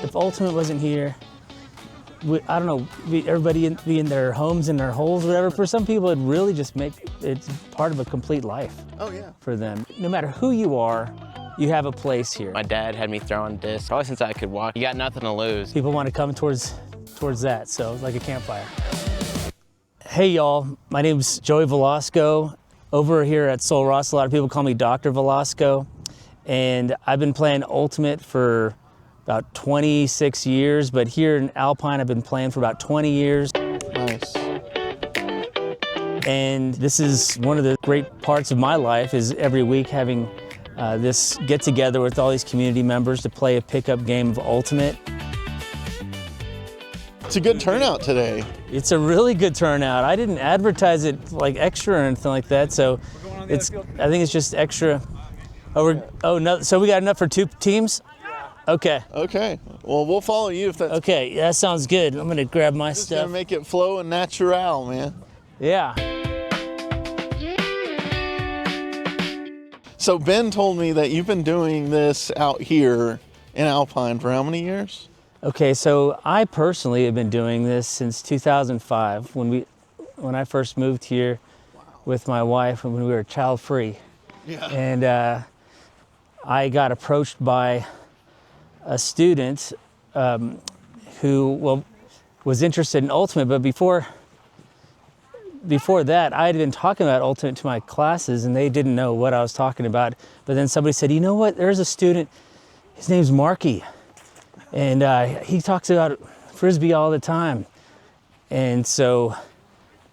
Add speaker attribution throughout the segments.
Speaker 1: if Ultimate wasn't here, I don't know, everybody be in their homes, in their holes, whatever. For some people, it really just it's part of a complete life.
Speaker 2: Oh yeah.
Speaker 1: For them. No matter who you are, you have a place here.
Speaker 3: My dad had me throwing discs probably since I could walk. You got nothing to lose.
Speaker 1: People want to come towards that, so it's like a campfire. Hey y'all, my name's Joey Velasco. Over here at Sol Ross, a lot of people call me Dr. Velasco. And I've been playing Ultimate for about 26 years, but here in Alpine, I've been playing for about 20 years.
Speaker 2: Nice.
Speaker 1: And this is one of the great parts of my life, is every week having this get together with all these community members to play a pickup game of Ultimate.
Speaker 2: It's a good turnout today.
Speaker 1: It's a really good turnout. I didn't advertise it like extra or anything like that, so I think it's just extra. No, so we got enough for 2 teams? Okay.
Speaker 2: Okay. Well, we'll follow you if that's.
Speaker 1: Okay, that sounds good. I'm gonna grab my
Speaker 2: Just
Speaker 1: stuff.
Speaker 2: gonna make it flow and natural, man.
Speaker 1: Yeah.
Speaker 2: So Ben told me that you've been doing this out here in Alpine for how many years?
Speaker 1: Okay, so I personally have been doing this since 2005 when I first moved here with my wife and when we were child-free.
Speaker 2: Yeah.
Speaker 1: And I got approached by a student who was interested in Ultimate, but before that, I had been talking about Ultimate to my classes and they didn't know what I was talking about. But then somebody said, you know what, there's a student, his name's Marky, and he talks about Frisbee all the time. And so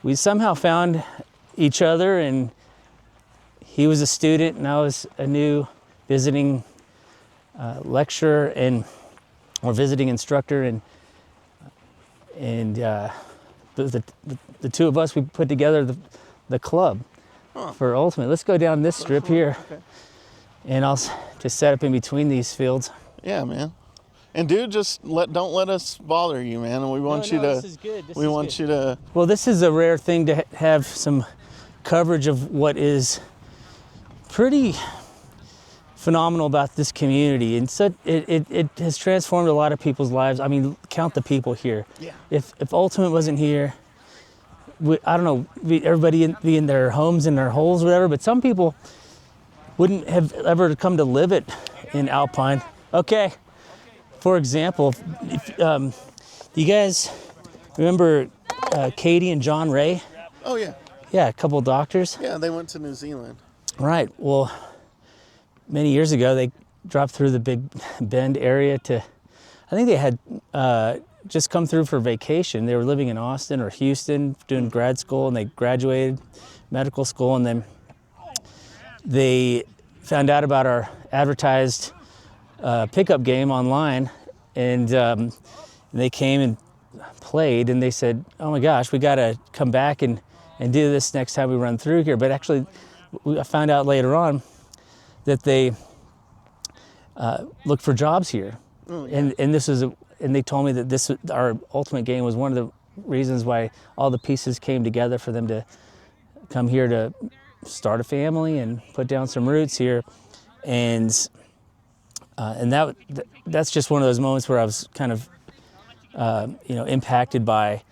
Speaker 1: we somehow found each other, and he was a student and I was a new visiting lecturer or visiting instructor, and the two of us, we put together the club for Ultimate. Let's go down this strip here, and I'll just set up in between these fields.
Speaker 2: Yeah, man. And dude, just don't let us bother you, man. And we want you to.
Speaker 1: This is good.
Speaker 2: We want you to.
Speaker 1: Well, this is a rare thing to have some coverage of what is pretty phenomenal about this community, and so it has transformed a lot of people's lives. I mean, count the people here.
Speaker 2: Yeah.
Speaker 1: If Ultimate wasn't here, I don't know, everybody be in their homes, in their holes, whatever. But some people wouldn't have ever come to live it in Alpine. Okay. For example, you guys remember Katie and John Ray?
Speaker 2: Oh yeah.
Speaker 1: Yeah, a couple doctors.
Speaker 2: Yeah, they went to New Zealand.
Speaker 1: Right. Well, many years ago, they dropped through the Big Bend area I think they had just come through for vacation. They were living in Austin or Houston doing grad school, and they graduated medical school, and then they found out about our advertised pickup game online, and they came and played, and they said, oh my gosh, we got to come back and do this next time we run through here. But actually, I found out later on that they looked for jobs here. Oh, yeah. And they told me that our Ultimate game was one of the reasons why all the pieces came together for them to come here to start a family and put down some roots here. And that's just one of those moments where I was kind of impacted by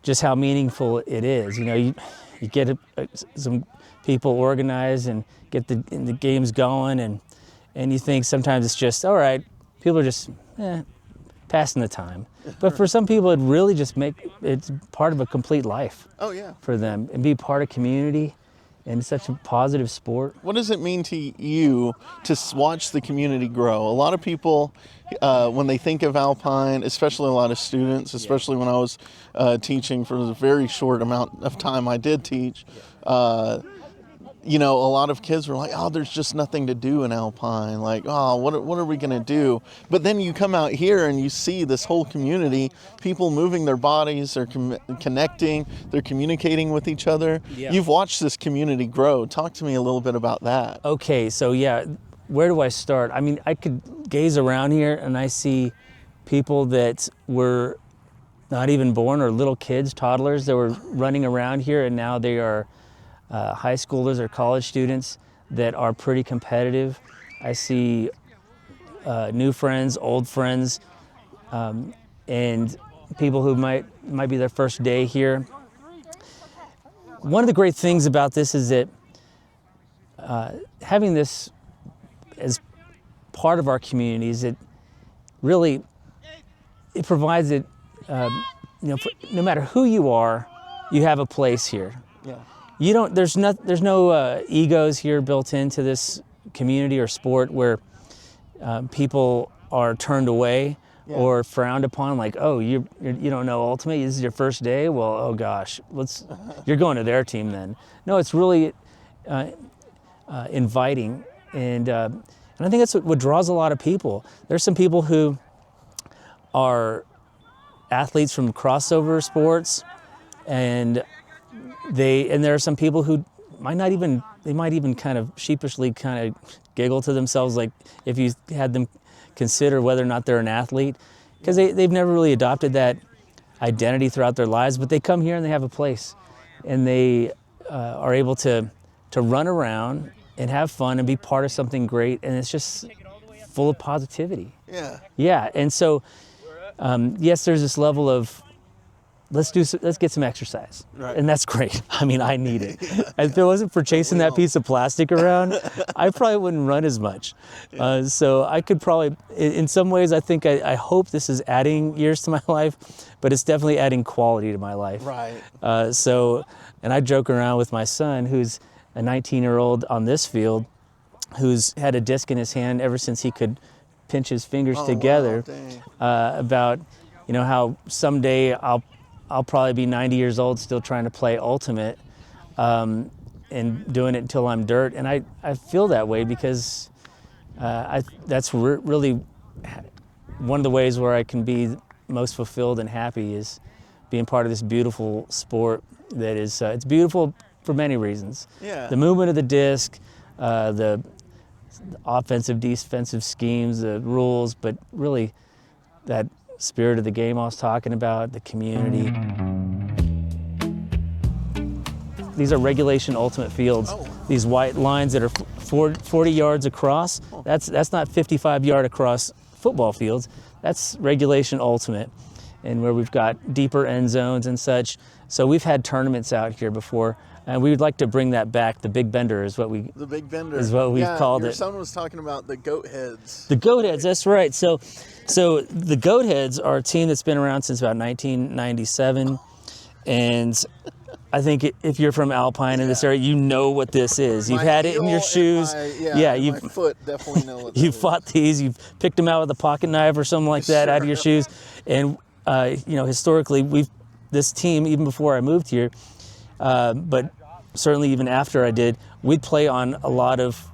Speaker 1: just how meaningful it is. You get some people organized and get the games going, and you think sometimes it's just, all right, people are just passing the time. But for some people, it really just it's part of a complete life.
Speaker 2: Oh yeah.
Speaker 1: For them, and be part of community, and such a positive sport.
Speaker 2: What does it mean to you to watch the community grow? A lot of people, when they think of Alpine, especially a lot of students, especially when I was teaching for the very short amount of time I did teach, a lot of kids were like, oh, there's just nothing to do in Alpine. Like, oh, what are we going to do? But then you come out here and you see this whole community, people moving their bodies, they're connecting, they're communicating with each other. Yeah. You've watched this community grow. Talk to me a little bit about that.
Speaker 1: Okay, so yeah, where do I start? I mean, I could gaze around here and I see people that were not even born, or little kids, toddlers, that were running around here, and now they are high schoolers or college students that are pretty competitive. I see new friends, old friends, and people who might be their first day here. One of the great things about this is that having this as part of our community is it really it provides it. No matter who you are, you have a place here.
Speaker 2: Yeah.
Speaker 1: You don't. There's no egos here built into this community or sport where people are turned away or frowned upon. Like, oh, you don't know Ultimate. This is your first day. Well, oh gosh, you're going to their team then. No, it's really inviting, and I think that's what draws a lot of people. There's some people who are athletes from crossover sports, and there are some people who might even kind of sheepishly kind of giggle to themselves, like if you had them consider whether or not they're an athlete, because they've never really adopted that identity throughout their lives, but they come here and they have a place, and they are able to run around and have fun and be part of something great, and it's just full of positivity. Yeah, and so yes, there's this level of let's get some exercise, and that's great. I mean, I need it. If it wasn't for chasing that piece of plastic around, I probably wouldn't run as much. So I could probably, in some ways, I think I hope this is adding years to my life, but it's definitely adding quality to my life.
Speaker 2: Right.
Speaker 1: And I joke around with my son, who's a 19-year-old on this field, who's had a disc in his hand ever since he could pinch his fingers together.
Speaker 2: Wow,
Speaker 1: about how someday I'll probably be 90 years old still trying to play Ultimate, and doing it until I'm dirt. And I feel that way because that's really one of the ways where I can be most fulfilled and happy is being part of this beautiful sport that is it's beautiful for many reasons.
Speaker 2: Yeah.
Speaker 1: The movement of the disc, the offensive, defensive schemes, the rules, but really that spirit of the game I was talking about, the community. These are regulation ultimate fields. These white lines that are 40 yards across, that's not 55-yard across football fields. That's regulation ultimate, and where we've got deeper end zones and such. So we've had tournaments out here before, and we would like to bring that back. The Big Bender is what we've called it.
Speaker 2: Your son was talking about the goat heads.
Speaker 1: The goat heads, that's right. So the goat heads are a team that's been around since about 1997, and I think if you're from Alpine in this area, you know what this is. You've had it in your shoes.
Speaker 2: My foot definitely know what that
Speaker 1: You've fought these. You've picked them out with a pocket knife or something like that out of your shoes. And historically, this team, even before I moved here, but certainly even after I did, we'd play on a lot of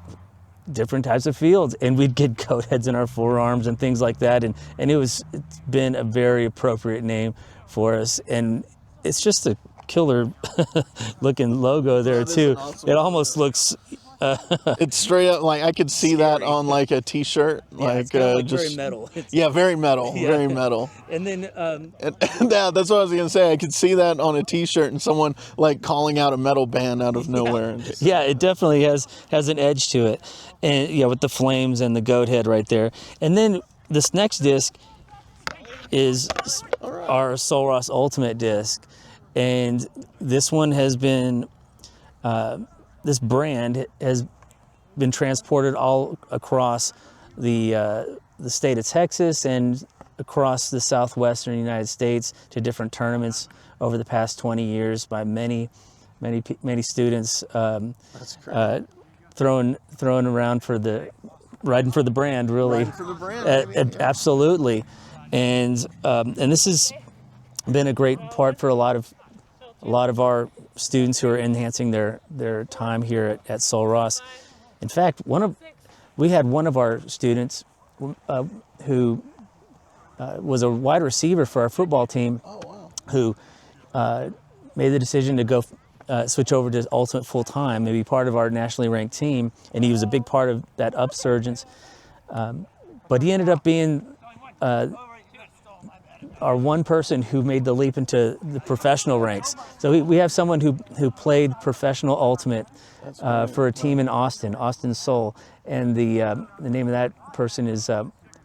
Speaker 1: different types of fields, and we'd get goat heads in our forearms and things like that. And it's been a very appropriate name for us. And it's just a killer looking logo there too.
Speaker 2: Awesome
Speaker 1: it almost looks
Speaker 2: it's straight up like I could see that on like a t-shirt,
Speaker 1: it's kind of just very metal.
Speaker 2: Very metal. Very metal.
Speaker 1: And then
Speaker 2: that's what I was gonna say. I could see that on a t-shirt and someone like calling out a metal band out of nowhere. And
Speaker 1: it definitely has an edge to it, and with the flames and the goat head right there. And then this next disc is our Sol Ross Ultimate disc, and this one has been this brand has been transported all across the state of Texas and across the southwestern United States to different tournaments over the past 20 years by many students throwing around riding for the brand, really.
Speaker 2: Riding for the brand.
Speaker 1: Absolutely. And this has been a great part for a lot of our students who are enhancing their time here at Sol Ross. In fact, we had one of our students who was a wide receiver for our football team, who made the decision to go switch over to Ultimate full time, maybe part of our nationally ranked team, and he was a big part of that upsurgence. But he ended up being our one person who made the leap into the professional ranks. So we have someone who played professional Ultimate for a team in Austin Sol, and the name of that person is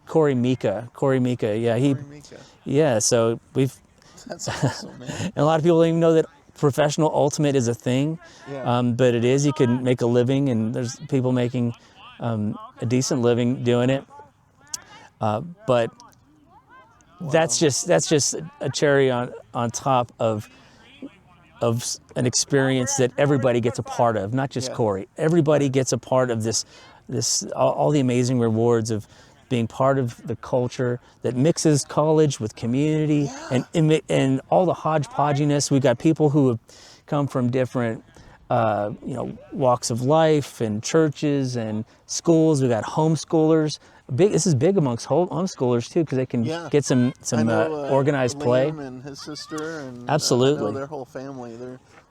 Speaker 1: Corey Mika. Yeah,
Speaker 2: Mika.
Speaker 1: yeah. So we've
Speaker 2: That's awesome, man.
Speaker 1: and a lot of people don't even know that professional ultimate is a thing,
Speaker 2: Yeah.
Speaker 1: but it is. You can make a living, and there's people making a decent living doing it. But that's just a cherry on top of an experience that everybody gets a part of, not just
Speaker 2: Yeah.
Speaker 1: Corey. Everybody gets a part of this all the amazing rewards of being part of the culture that mixes college with community and all the hodgepodginess. We've got people who have come from different walks of life and churches and schools. We've got homeschoolers. This is big amongst homeschoolers too, because they can get some organized play.
Speaker 2: Liam and his sister and
Speaker 1: Absolutely.
Speaker 2: I know their whole family.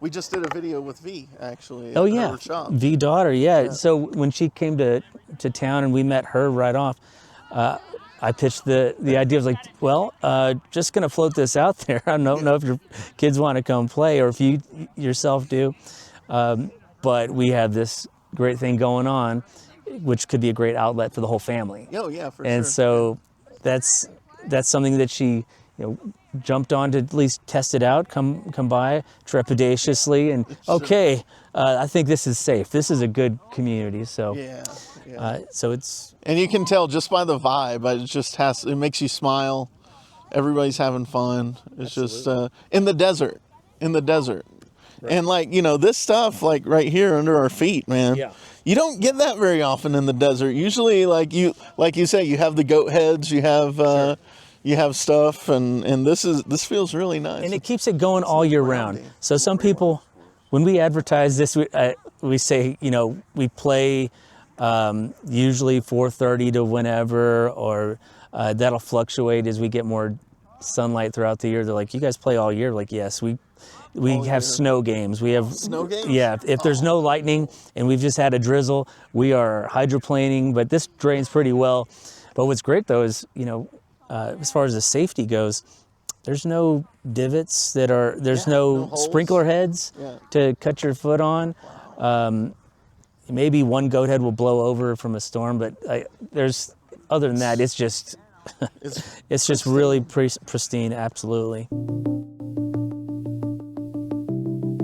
Speaker 2: We just did a video with V actually.
Speaker 1: Oh
Speaker 2: at
Speaker 1: yeah,
Speaker 2: her shop.
Speaker 1: V daughter. Yeah. So when she came to town and we met her right off, I pitched the idea. I was like, well, just gonna float this out there. I don't know if your kids want to come play or if you yourself do, but we have this great thing going on, which could be a great outlet for the whole family.
Speaker 2: Oh yeah, for
Speaker 1: And
Speaker 2: sure.
Speaker 1: so that's something that she jumped on to at least test it out, come by trepidatiously, and okay, I think this is safe. This is a good community. So
Speaker 2: Yeah.
Speaker 1: so it's
Speaker 2: And you can tell just by the vibe. It makes you smile. Everybody's having fun. It's just in the desert. Right. And this stuff right here under our feet, man.
Speaker 1: Yeah.
Speaker 2: You don't get that very often in the desert. Usually like you say, you have the goat heads, you have you have stuff, and this feels really nice.
Speaker 1: and it keeps it going all year round. So some people, when we advertise this, we say we play usually 4:30 to whenever, or that'll fluctuate as we get more sunlight throughout the year. They're like, you guys play all year? Like, yes, we have snow games. We have
Speaker 2: snow games.
Speaker 1: Yeah, if there's no lightning and we've just had a drizzle, we are hydroplaning, but this drains pretty well. But what's great though is, as far as the safety goes, there's no divots there's no
Speaker 2: holes.
Speaker 1: sprinkler heads to cut your foot on. Maybe one goat head will blow over from a storm, but other than that, it's just it's just really pristine. Absolutely.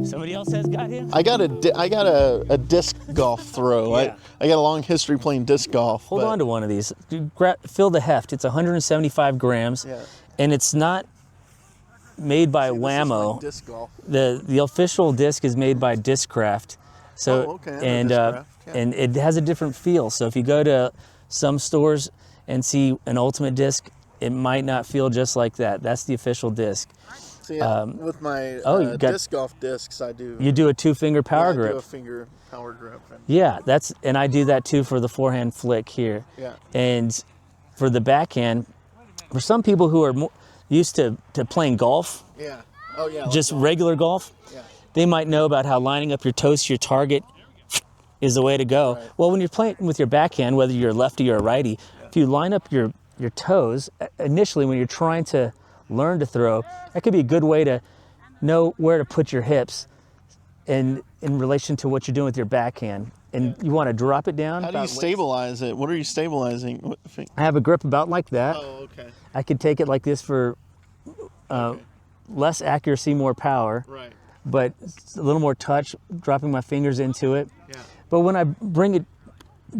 Speaker 1: Somebody else has got him?
Speaker 2: I got a disc golf throw.
Speaker 1: Yeah.
Speaker 2: I got a long history playing disc golf.
Speaker 1: Hold on to one of these. Feel the heft. It's 175 grams, and it's not made by Whammo.
Speaker 2: Disc golf.
Speaker 1: The official disc is made by Discraft. So and it has a different feel. So if you go to some stores and see an Ultimate disc, it might not feel just like that. That's the official disc.
Speaker 2: See, with my disc golf discs, I do.
Speaker 1: You do a 2-finger power grip.
Speaker 2: I do a finger power grip.
Speaker 1: Yeah, and I do that too for the forehand flick here.
Speaker 2: Yeah.
Speaker 1: And for the backhand, for some people who are used to playing golf,
Speaker 2: Yeah. Oh yeah.
Speaker 1: just regular golf, they might know about how lining up your toes to your target is the way to go.
Speaker 2: Right.
Speaker 1: Well, when you're playing with your backhand, whether you're a lefty or a righty, if you line up your toes initially when you're trying to learn to throw, that could be a good way to know where to put your hips in relation to what you're doing with your backhand. And you want to drop it down.
Speaker 2: How do you stabilize it? What are you stabilizing?
Speaker 1: I have a grip about like that.
Speaker 2: Oh, okay.
Speaker 1: I could take it like this for less accuracy, more power.
Speaker 2: Right.
Speaker 1: But it's a little more touch, dropping my fingers into it.
Speaker 2: Yeah.
Speaker 1: But when I bring it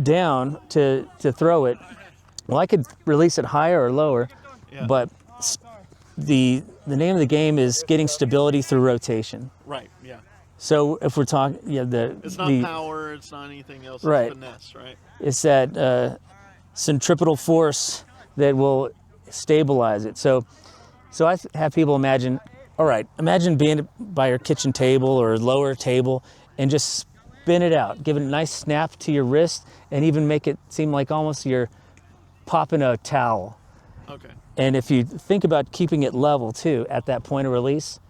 Speaker 1: down to throw it, well, I could release it higher or lower, but the name of the game is getting stability through rotation.
Speaker 2: Right. Yeah.
Speaker 1: So if we're talking,
Speaker 2: it's not power, it's not anything else.
Speaker 1: Right.
Speaker 2: It's finesse, right?
Speaker 1: It's that centripetal force that will stabilize it. So I have people imagine, all right, imagine being by your kitchen table or lower table and just spin it out. Give it a nice snap to your wrist and even make it seem like almost you're popping a towel.
Speaker 2: Okay.
Speaker 1: And if you think about keeping it level too, at that point of release,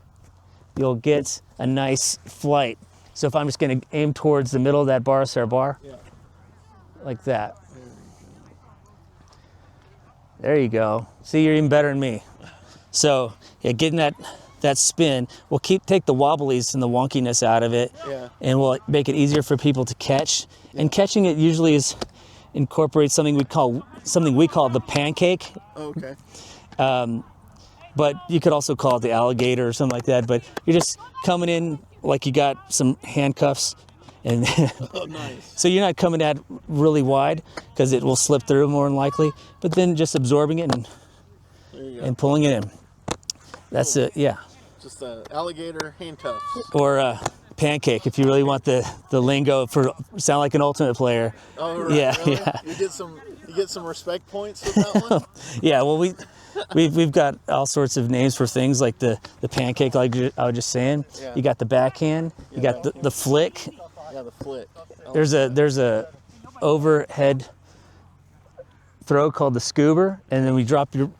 Speaker 1: you'll get a nice flight. So if I'm just gonna aim towards the middle of that bar, like that. There you go. See, you're even better than me. So getting that spin, we'll take the wobblies and the wonkiness out of it, and we'll make it easier for people to catch. And catching it usually incorporates something we call something we call the pancake,
Speaker 2: Okay.
Speaker 1: but you could also call it the alligator or something like that. But you're just coming in like you got some handcuffs, and
Speaker 2: Oh, nice.
Speaker 1: so you're not coming at really wide because it will slip through more than likely. But then just absorbing it
Speaker 2: There you go.
Speaker 1: and pulling it in. That's it. Yeah.
Speaker 2: Just alligator handcuffs.
Speaker 1: Or pancake if you really want the lingo for sound like an Ultimate player.
Speaker 2: Oh, right.
Speaker 1: Yeah,
Speaker 2: Really?
Speaker 1: yeah.
Speaker 2: You get some respect points with that one.
Speaker 1: Yeah, well, we've got all sorts of names for things like the pancake, like I was just saying.
Speaker 2: Yeah.
Speaker 1: You got the backhand. You got the flick.
Speaker 2: Yeah, the flick.
Speaker 1: There's a overhead throw called the scuba, and then we drop your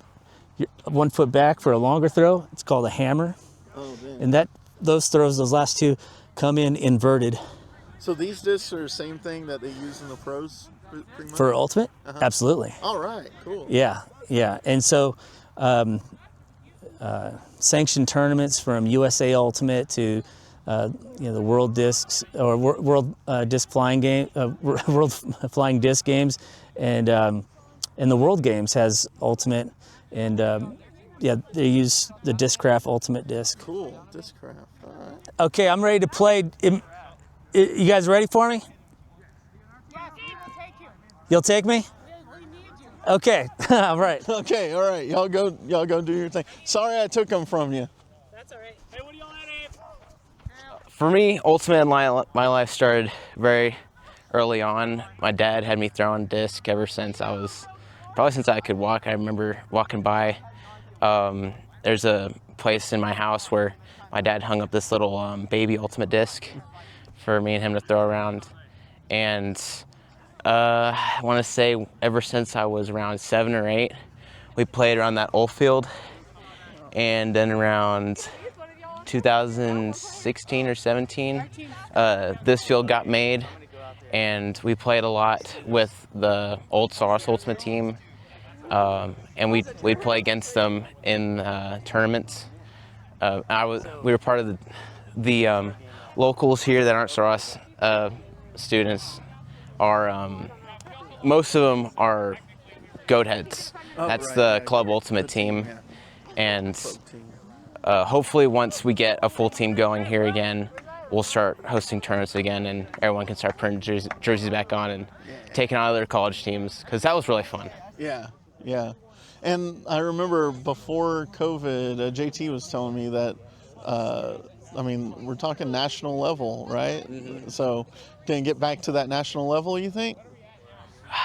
Speaker 1: 1 foot back for a longer throw. It's called a hammer.
Speaker 2: Oh, damn.
Speaker 1: And those last two, come in inverted.
Speaker 2: So these discs are the same thing that they use in the pros, pretty much?
Speaker 1: For Ultimate? Absolutely.
Speaker 2: All right, cool.
Speaker 1: Yeah. And so sanctioned tournaments from USA Ultimate to the World Discs or World Disc Flying Game, World Flying Disc Games, and the World Games has Ultimate, and they use the Discraft Ultimate Disc.
Speaker 2: Cool, Discraft. All right.
Speaker 1: Okay, I'm ready to play. You guys ready for me? You'll take me? Okay, all right.
Speaker 2: Okay, all right. Y'all go do your thing. Sorry I took them from you.
Speaker 1: That's all right. Hey, what do y'all at?
Speaker 3: For me, Ultimate in my life started very early on. My dad had me throwing disc ever since I could walk. I remember walking by. There's a place in my house where my dad hung up this little baby Ultimate disc for me and him to throw around. And I want to say ever since I was around 7 or 8, we played around that old field. And then around 2016 or 17, this field got made, and we played a lot with the old Soros Ultimate team, and we'd play against them in tournaments. We were part of the locals here that aren't Soros students. Most of them are goat heads. That's the Club Ultimate team, and hopefully once we get a full team going here again, we'll start hosting tournaments again, and everyone can start putting jerseys back on and taking on other college teams, because that was really fun.
Speaker 2: Yeah. And I remember before COVID, JT was telling me that, we're talking national level, right? Mm-hmm. So can get back to that national level, you think?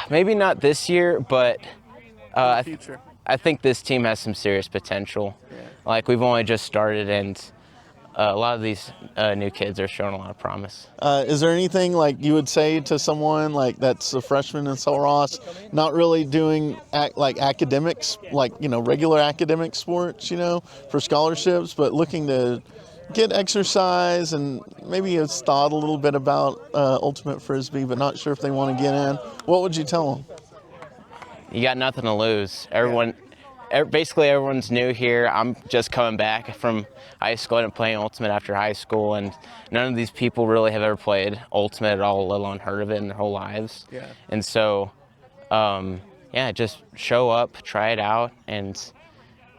Speaker 3: Maybe not this year, but
Speaker 2: Future.
Speaker 3: I think this team has some serious potential.
Speaker 2: Yeah.
Speaker 3: Like, we've only just started, and a lot of these new kids are showing a lot of promise.
Speaker 2: Is there anything like you would say to someone like that's a freshman in Soros, not really doing academics, regular academic sports, for scholarships, but looking to get exercise, and maybe has thought a little bit about Ultimate Frisbee, but not sure if they want to get in? What would you tell them?
Speaker 3: You got nothing to lose. Basically everyone's new here. I'm just coming back from high school and playing Ultimate after high school, and none of these people really have ever played Ultimate at all, let alone heard of it in their whole lives.
Speaker 2: Yeah.
Speaker 3: And so, just show up, try it out, and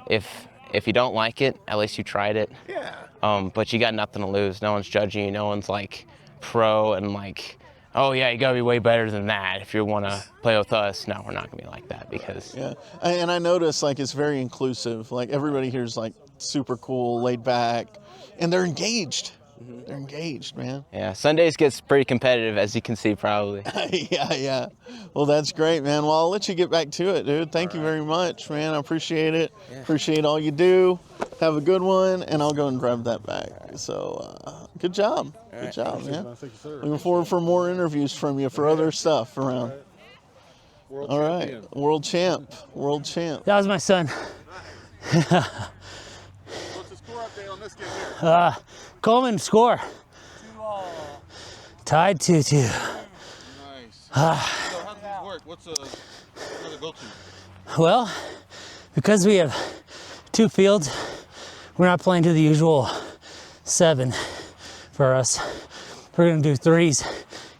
Speaker 3: if you don't like it, at least you tried it.
Speaker 2: Yeah.
Speaker 3: But you got nothing to lose. No one's judging you. No one's like pro and like, oh yeah, you gotta be way better than that if you want to play with us. No, we're not gonna be like that, because
Speaker 2: and I notice it's very inclusive. Like everybody here is super cool, laid back, and they're engaged. Mm-hmm. They're engaged, man.
Speaker 3: Yeah, Sundays gets pretty competitive, as you can see, probably.
Speaker 2: Yeah. Well, that's great, man. Well, I'll let you get back to it, dude. Thank you very much, man. I appreciate it. Yeah. Appreciate all you do. Have a good one, and I'll go and grab that bag. Right. So, good job. Good job, man. Thank you, sir. Looking forward for more interviews from you for other stuff around. All right. World champ.
Speaker 1: That was my son.
Speaker 4: What's the score update on this game here?
Speaker 1: Coleman score.
Speaker 4: 2-2.
Speaker 1: Tied 2-2.
Speaker 4: Nice. So how does this work? What's the go-to?
Speaker 1: Well, because we have 2 fields, we're not playing to the usual 7 for us. We're gonna do 3s,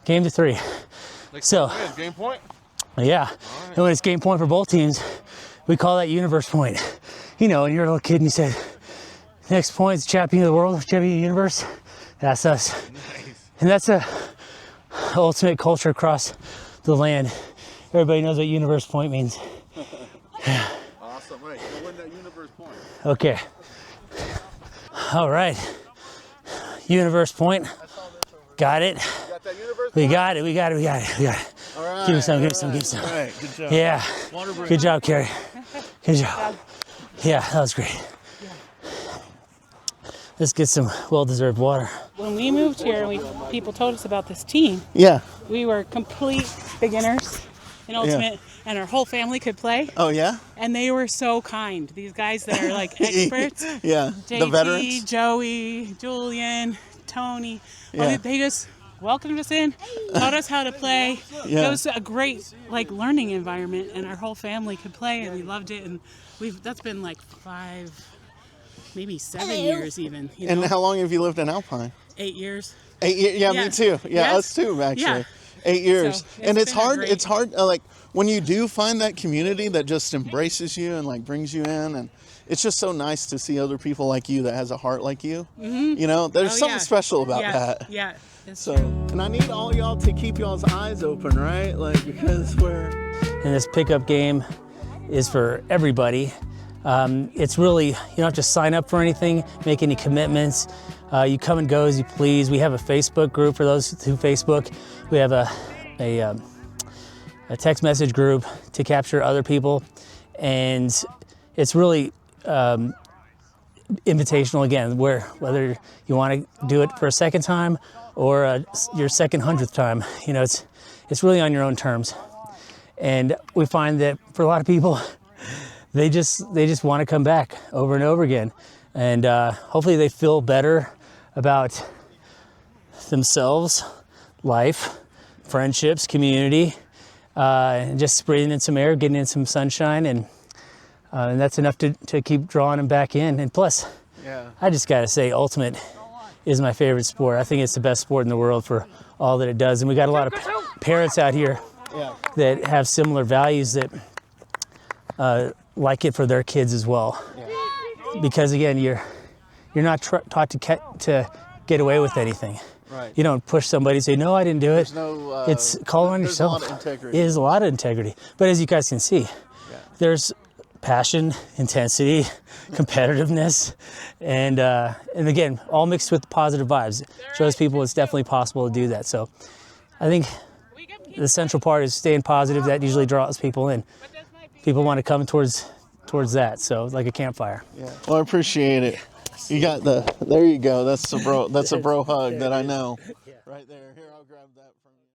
Speaker 1: game to 3.
Speaker 4: Like
Speaker 1: So,
Speaker 4: game point?
Speaker 1: yeah.
Speaker 4: All right.
Speaker 1: And when it's game point for both teams, we call that universe point. You know, and you're a little kid and you said, next point is champion of the world, champion of the universe. That's us.
Speaker 2: Nice.
Speaker 1: And that's a ultimate culture across the land. Everybody knows what universe point means.
Speaker 4: Awesome. Right. Go win that universe point.
Speaker 1: Okay. All right. Universe point. Got it.
Speaker 4: You got that universe
Speaker 1: We
Speaker 4: point?
Speaker 1: got it. We got it. We got it. We got it.
Speaker 2: All right.
Speaker 1: Give me some. Give me some. Give me some.
Speaker 2: All right. Good job.
Speaker 1: Yeah.
Speaker 2: Water break.
Speaker 1: Good job, Carrie. Good job. Yeah, that was great. Let's get some well-deserved water.
Speaker 5: When we moved here and people told us about this team,
Speaker 2: Yeah.
Speaker 5: we were complete beginners in Ultimate, and our whole family could play.
Speaker 2: Oh, yeah?
Speaker 5: And they were so kind. These guys that are like experts,
Speaker 2: Yeah. The
Speaker 5: JT,
Speaker 2: veterans?
Speaker 5: Joey, Julian, Tony,
Speaker 2: Yeah.
Speaker 5: they just welcomed us in, taught us how to play.
Speaker 2: Yeah.
Speaker 5: It was a great learning environment, and our whole family could play, and we loved it. And that's been like 5, maybe 7 years even. You know?
Speaker 2: And how long have you lived in Alpine?
Speaker 5: 8 years.
Speaker 2: 8 years. Yeah,
Speaker 5: Yeah.
Speaker 2: me too. Yeah,
Speaker 5: Yes.
Speaker 2: us too, actually.
Speaker 5: Yeah.
Speaker 2: 8 years.
Speaker 5: So,
Speaker 2: and
Speaker 5: it's
Speaker 2: it's
Speaker 5: been a
Speaker 2: hard.
Speaker 5: great-
Speaker 2: It's hard. Like when you do find that community that just embraces you and like brings you in, and it's just so nice to see other people like you that has a heart like you. Mm-hmm. You know, there's
Speaker 5: Oh,
Speaker 2: something
Speaker 5: yeah.
Speaker 2: special about
Speaker 5: Yeah.
Speaker 2: that.
Speaker 5: Yeah. It's
Speaker 2: So,
Speaker 5: true.
Speaker 2: and I need all y'all to keep y'all's eyes open, right? Like because we're.
Speaker 1: And this pickup game is for everybody. It's really, you don't have to sign up for anything, make any commitments. You come and go as you please. We have a Facebook group for those through Facebook. We have a text message group to capture other people. And it's really invitational again, whether you want to do it for a second time or your second 100th time, you know, it's really on your own terms. And we find that for a lot of people, they just want to come back over and over again. And hopefully they feel better about themselves, life, friendships, community, and just breathing in some air, getting in some sunshine, and that's enough to keep drawing them back in. And plus,
Speaker 2: Yeah.
Speaker 1: I just gotta say, Ultimate is my favorite sport. I think it's the best sport in the world for all that it does. And we got a lot of parents out here that have similar values that like it for their kids as well. Because again, you're not taught to get away with anything.
Speaker 2: Right.
Speaker 1: You don't push somebody and say, no, I didn't do it.
Speaker 2: There's no.
Speaker 1: It's call on
Speaker 2: there's
Speaker 1: yourself.
Speaker 2: a lot of integrity.
Speaker 1: It is a lot of integrity. But as you guys can see, there's passion, intensity, competitiveness, and again, all mixed with positive vibes. It shows people it's definitely possible to do that. So I think the central part is staying positive. That usually draws people in. People want to come towards that. So like a campfire.
Speaker 2: Yeah. Well, I appreciate it. You got there you go. That's a bro hug that I know. Right there. Here, I'll grab that from you.